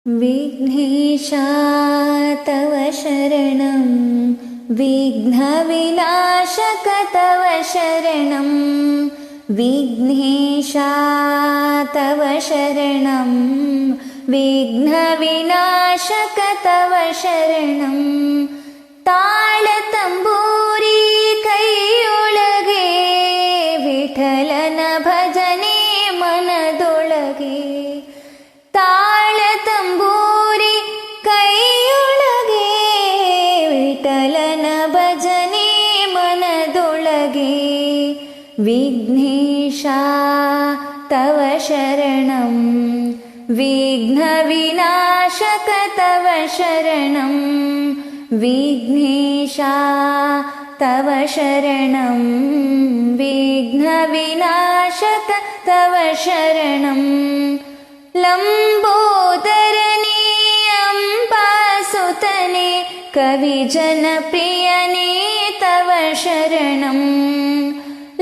विघ्नेशा तव शरणं विघ्नविनाशक तव शरणं विघ्नेशा तव शरणं विघ्नविनाशक तव शरणं ताळतंबूरी ಕೈಯೊಳಗೆ ವಿಠಲನ ಭಜನೆ ಮನದೊಳಗೆ ತಾಳತಂಬೂರಿ ಕೈಯೊಳಗೆ ವಿಠಲನ ಭಜನೆ ಮನದೊಳಗೆ ವಿಘ್ನೇಶ ತವ ಶರಣಂ ವಿಘ್ನ ವಿನಾಶಕ ತವ ಶರಣಂ ವಿಘ್ನೇಶ तव शरणं विघ्न विनाशक तव शरणं लंबोदरने अंबासुतने कविजनप्रियने तव शरणं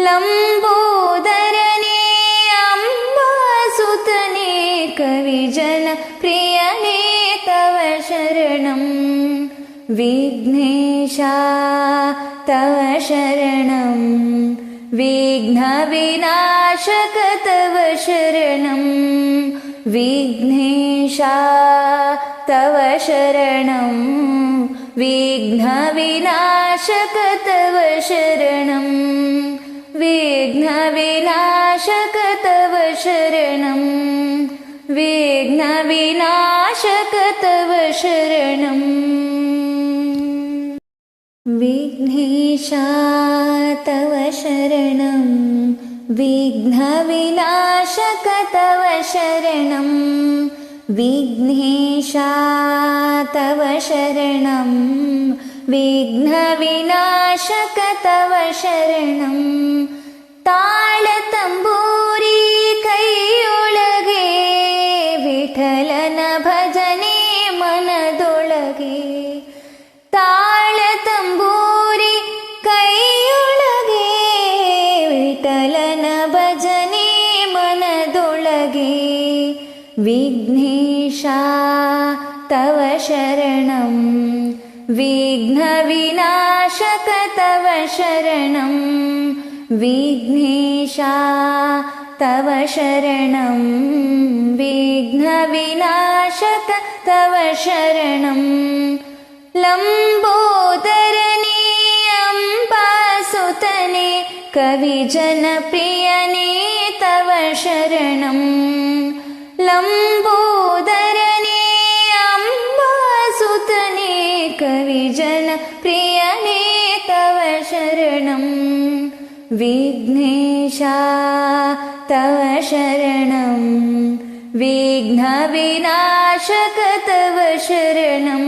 लंबोदरने अंबासुतने कविजनप्रियने तव शरणं विघ्नेशा तव शरणं विघ्नविनाशक तव शरणं विघ्नेशा तव शरणं विघ्नविनाशक तव शरणं विघ्नविनाशक तव शरणं विघ्नविनाशक तव शरणं विघ्नेशा तव शरणं विघ्नविनाशक तव शरणं विघ्नेशा तव शरणं विघ्नविनाशक तव शरणं ताळतंबूरी ಕೈಯೊಳಗೆ ವಿಠಲನ ಭಜನೆ ಮನದೊಳಗೆ ತಾಳತಂಬೂರಿ ಕೈಯೊಳಗೆ ವಿಠಲನ ಭಜನೆ ಮನದೊಳಗೆ ವಿಘ್ನೇಶ ತವ ಶರಣಂ ವಿಘ್ನ ವಿನಾಶಕ ತವ ಶರಣಂ ವಿಘ್ನೇಶ ತವ ಶರಣಂ ವಿಘ್ನ ವಿನಾಶಕ ತವ ಶರಣಂ लंबोदरने अंबासुतने कविजनप्रियने तव शरणं लंबोदरने अंबासुतने कविजनप्रियने तव शरणं विघ्नेशा तव शरणं विघ्नविनाशक तव शरणं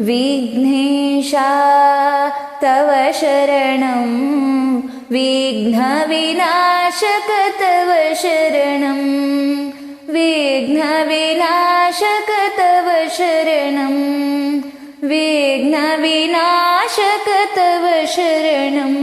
विघ्नेशा तव शरणं विघ्नविनाशक तव शरणं विघ्नविनाशक तव शरणं विघ्नविनाशक तव शरणं